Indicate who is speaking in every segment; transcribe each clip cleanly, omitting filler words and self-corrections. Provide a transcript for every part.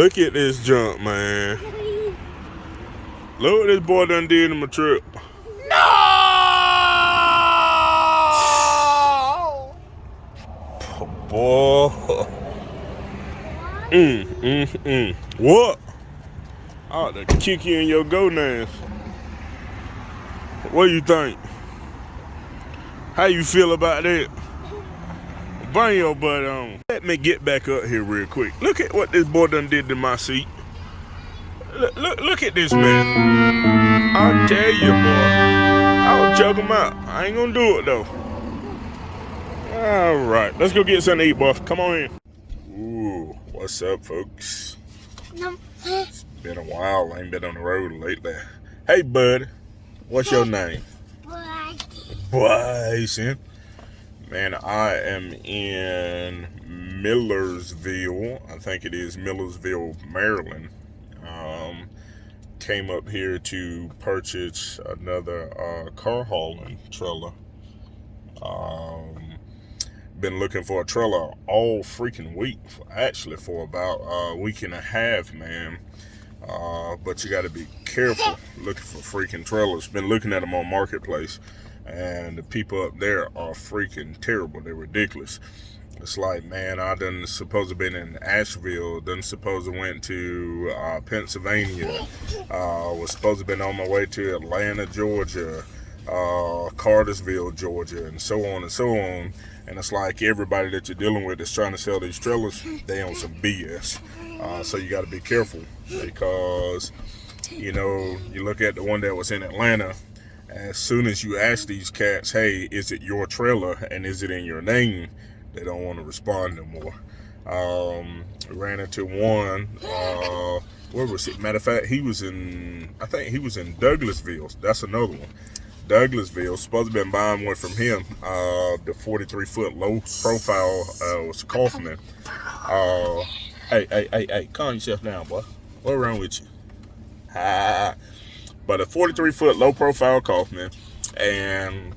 Speaker 1: Look at this junk, man. Look what this boy done did in my trip.
Speaker 2: No!
Speaker 1: Boy. What? I ought to kick you in your gonads. What do you think? How you feel about that? Bring your butt on. Let me get back up here real quick. Look at what this boy done did to my seat. Look at this man. I'll tell you, boy. I'll choke him out. I ain't gonna do it though. All right, let's go get something to eat, boy. Come on in. Ooh, what's up, folks? It's been a while. I ain't been on the road lately. Hey, bud. What's your name? Bryson. Man, I am in Millersville. I think it is Millersville, Maryland. Came up here to purchase another car hauling trailer. Been looking for a trailer all freaking week. Actually, for about a week and a half, man. But you got to be careful looking for freaking trailers. Been looking at them on Marketplace, and the people up there are freaking terrible. They're ridiculous. It's like, man, I done supposed to been in Asheville, done supposed to went to Pennsylvania, was supposed to been on my way to Atlanta, Georgia, Cartersville, Georgia, and so on and so on. And it's like everybody that you're dealing with is trying to sell these trailers, they on some BS. So you got to be careful, because, you know, you look at the one that was in Atlanta. As soon as you ask these cats, hey, is it your trailer and is it in your name, they don't want to respond no more. Ran into one, where was it? Matter of fact, I think he was in Douglasville. That's another one. Douglasville, supposed to have been buying one from him. The 43-foot low profile was Kaufman. Hey, calm yourself down, boy. What's wrong with you? But a 43-foot low profile Kaufman, and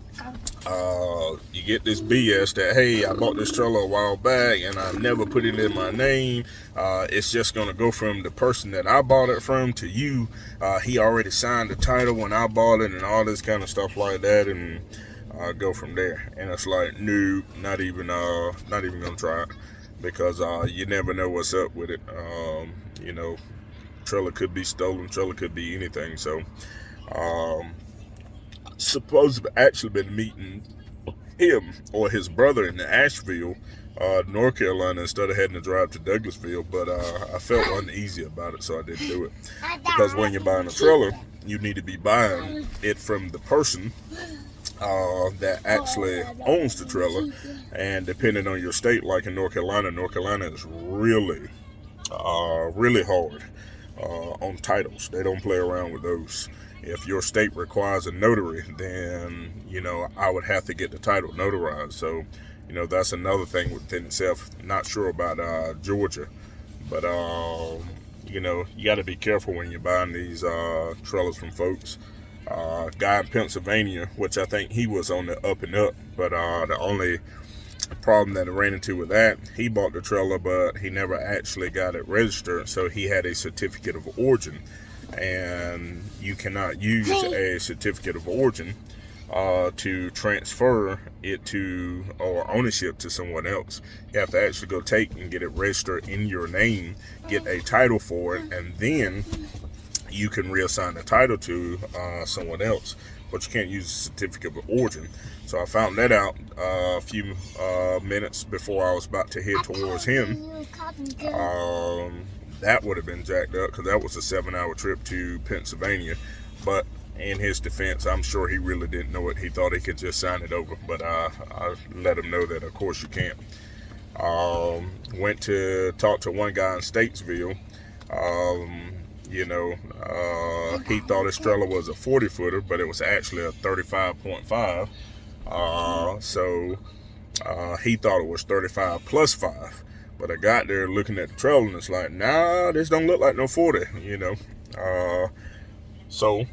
Speaker 1: you get this BS that, hey, I bought this trailer a while back and I never put it in my name. It's just going to go from the person that I bought it from to you. He already signed the title when I bought it and all this kind of stuff like that, and go from there. And it's like, no, not even going to try it, because you never know what's up with it. You know, trailer could be stolen, trailer could be anything. So supposed to have actually been meeting him or his brother in Asheville, North Carolina, instead of having to drive to Douglasville. But I felt uneasy about it, so I didn't do it. Because when you're buying a trailer, you need to be buying it from the person that actually owns the trailer. And depending on your state, like in North Carolina is really hard on titles. They don't play around with those. If your state requires a notary, then, you know, I would have to get the title notarized. So, you know, that's another thing within itself. Not sure about Georgia, but, you know, you got to be careful when you're buying these trailers from folks. Guy in Pennsylvania, which I think he was on the up and up, but the only problem that I ran into with that, he bought the trailer, but he never actually got it registered, so he had a certificate of origin. And you cannot use a certificate of origin to transfer it to, or ownership to, someone else. You have to actually go take and get it registered in your name, get a title for it, and then you can reassign the title to someone else. But you can't use a certificate of origin. So I found that out a few minutes before I was about to head towards him. That would have been jacked up, because that was a 7-hour trip to Pennsylvania. But in his defense, I'm sure he really didn't know it. He thought he could just sign it over. But I let him know that, of course, you can't. Went to talk to one guy in Statesville. You know, he thought his trailer was a 40-footer, but it was actually a 35.5. So he thought it was 35 plus 5. But I got there looking at the trailer, and it's like, nah, this don't look like no 40, you know. So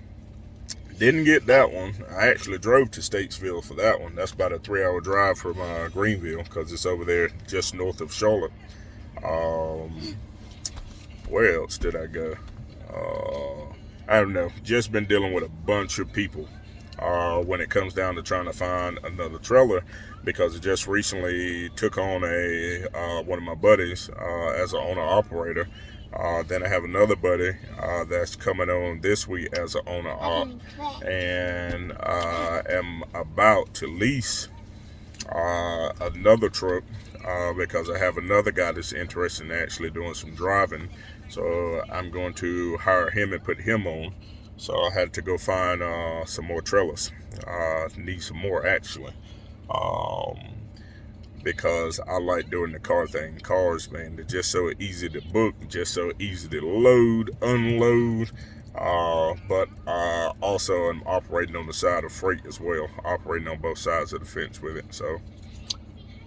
Speaker 1: didn't get that one. I actually drove to Statesville for that one. That's about a 3-hour drive from Greenville, because it's over there just north of Charlotte. where else did I go? I don't know. Just been dealing with a bunch of people when it comes down to trying to find another trailer, because it just recently took on one of my buddies as an owner operator. Then I have another buddy that's coming on this week as an owner op, and I am about to lease another truck because I have another guy that's interested in actually doing some driving. So I'm going to hire him and put him on. So I had to go find some more trailers. Need some more actually. Because I like doing the car thing. Cars, man, they're just so easy to book, just so easy to load, unload. But I also am operating on the side of freight as well, operating on both sides of the fence with it. So,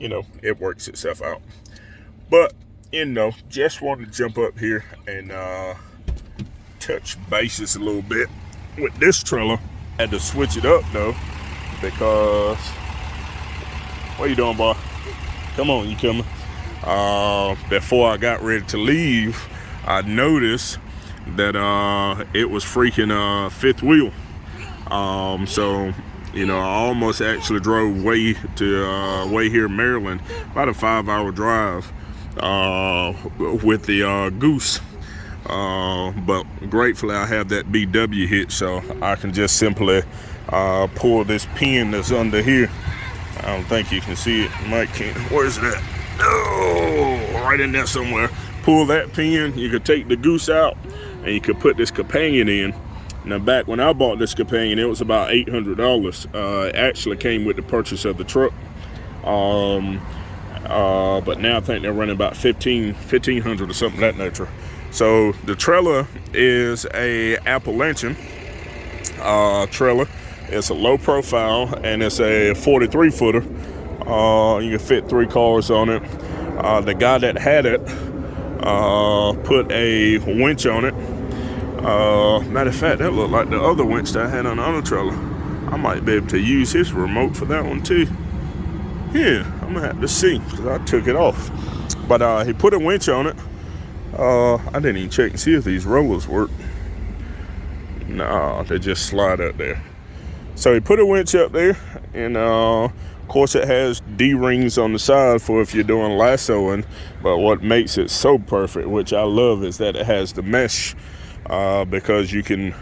Speaker 1: you know, it works itself out. But, you know, just wanted to jump up here and touch bases a little bit with this trailer. Had to switch it up though, because, what you doing, boy? Come on, you coming? Before I got ready to leave, I noticed that it was freaking fifth wheel. So, you know, I almost actually drove way here in Maryland, about a 5-hour drive with the Goose. But gratefully I have that BW hitch, so I can just simply pull this pin that's under here. I don't think you can see it. You might can't. Where's that? Oh, right in there somewhere. Pull that pin. You could take the Goose out, and you could put this companion in. Now, back when I bought this companion, it was about $800. It actually came with the purchase of the truck. But now I think they're running about $1,500 or something of that nature. So the trailer is a Appalachian trailer. It's a low profile, and it's a 43 footer. You can fit 3 cars on it. The guy that had it put a winch on it. Matter of fact, that looked like the other winch that I had on the other trailer. I might be able to use his remote for that one too. Yeah, I'm gonna have to see, because I took it off. But he put a winch on it. I didn't even check and see if these rollers work. Nah, they just slide up there. So he put a winch up there, and of course it has D-rings on the side for if you're doing lassoing. But what makes it so perfect, which I love, is that it has the mesh, because you can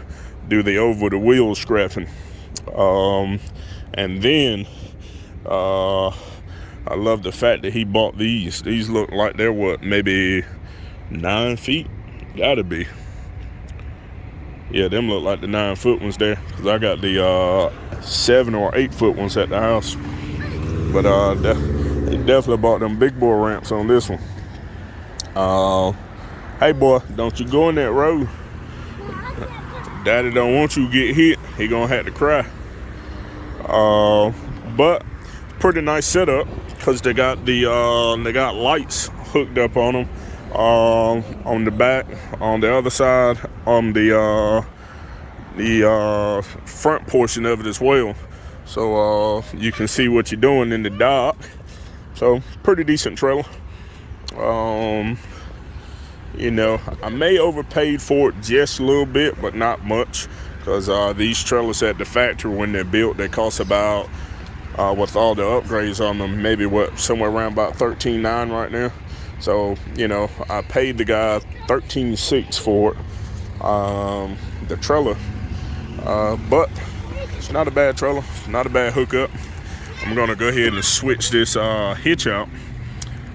Speaker 1: do the over the wheel scrapping. And then I love the fact that he bought these. These look like they're what, maybe 9 feet? Gotta be. Yeah, them look like the 9-foot ones there, because I got the 7 or 8 foot ones at the house. But they definitely bought them big boy ramps on this one. Hey boy, don't you go in that road. Daddy don't want you to get hit. He gonna have to cry. But pretty nice setup, because they got lights hooked up on them. On the back, on the other side, on the front portion of it as well, so you can see what you're doing in the dark. So pretty decent trailer. You know, I may overpaid for it just a little bit, but not much, because these trailers at the factory, when they're built, they cost about, with all the upgrades on them, maybe somewhere around about $13,900 right now. So, you know, I paid the guy $13,600 for it, the trailer. But it's not a bad trailer. It's not a bad hookup. I'm going to go ahead and switch this hitch out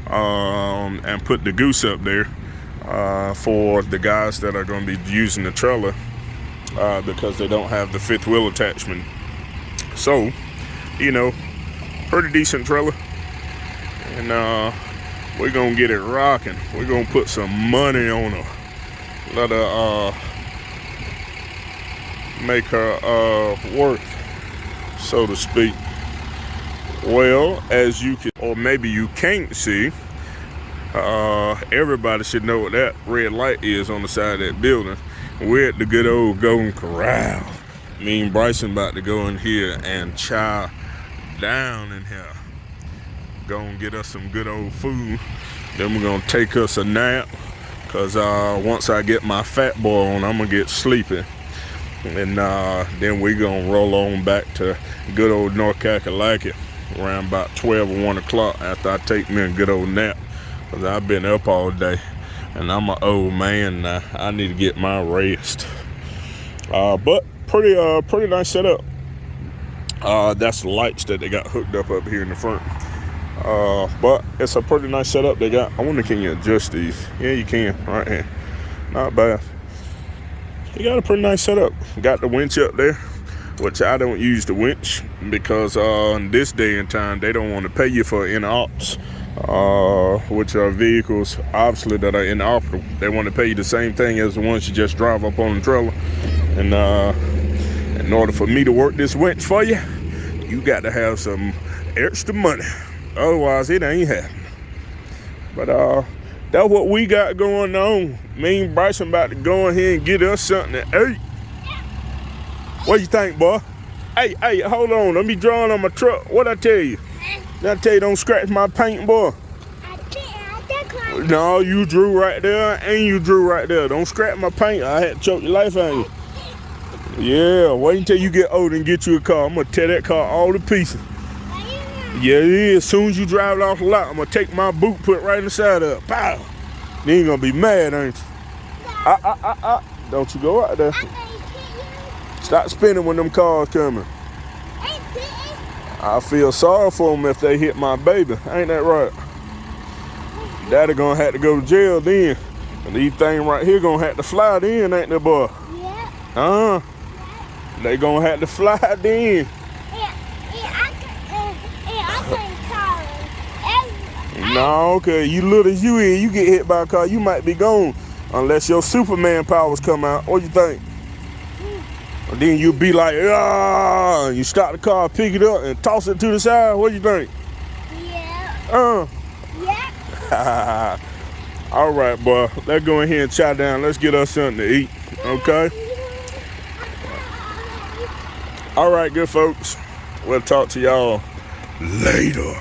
Speaker 1: and put the Goose up there for the guys that are going to be using the trailer, because they don't have the 5th wheel attachment. So, you know, pretty decent trailer. And we're gonna get it rocking. We're gonna put some money on her. Let her make her worth, so to speak. Well, as you can, or maybe you can't see, everybody should know what that red light is on the side of that building. We're at the good old Golden Corral. Me and Bryson about to go in here and chow down in here. Gonna get us some good old food. Then we're gonna take us a nap Cause once I get my fat boy on, I'm gonna get sleepy. And then we gonna roll on back to good old North Kakalaki around about 12 or 1 o'clock after I take me a good old nap. Cause I've been up all day and I'm an old man now. I need to get my rest. But pretty nice setup. That's the lights that they got hooked up here in the front. But it's a pretty nice setup they got. I wonder, can you adjust these? Yeah, you can, right here. Not bad. You got a pretty nice setup. Got the winch up there, which I don't use the winch because in this day and time, they don't want to pay you for in-ops, which are vehicles, obviously, that are inoperable. They want to pay you the same thing as the ones you just drive up on the trailer. And in order for me to work this winch for you, you got to have some extra money. Otherwise, it ain't happening. But that's what we got going on. Me and Bryson about to go in here and get us something to eat. What you think, boy? Hey, hold on. Let me draw on my truck. What I tell you? Did I tell you don't scratch my paint, boy? I did. No, you drew right there and you drew right there. Don't scratch my paint. I had to choke your life out of you. Yeah, wait until you get older and get you a car. I'm going to tear that car all to pieces. Yeah, as soon as you drive it off the lot, I'm going to take my boot, put it right inside of it. Pow! Then you're going to be mad, ain't you? Don't you go out there. Stop spinning when them cars coming. I feel sorry for them if they hit my baby. Ain't that right? Daddy going to have to go to jail then. And these things right here going to have to fly then, ain't they, boy? Yeah. They going to have to fly then. No, okay, you little as you is, you get hit by a car, you might be gone. Unless your Superman powers come out. What you think? And then you'll be like, ah, you stop the car, pick it up, and toss it to the side. What you think? Yeah. Yeah. All right, boy. Let's go in here and chow down. Let's get us something to eat, okay? All right, good folks. We'll talk to y'all later.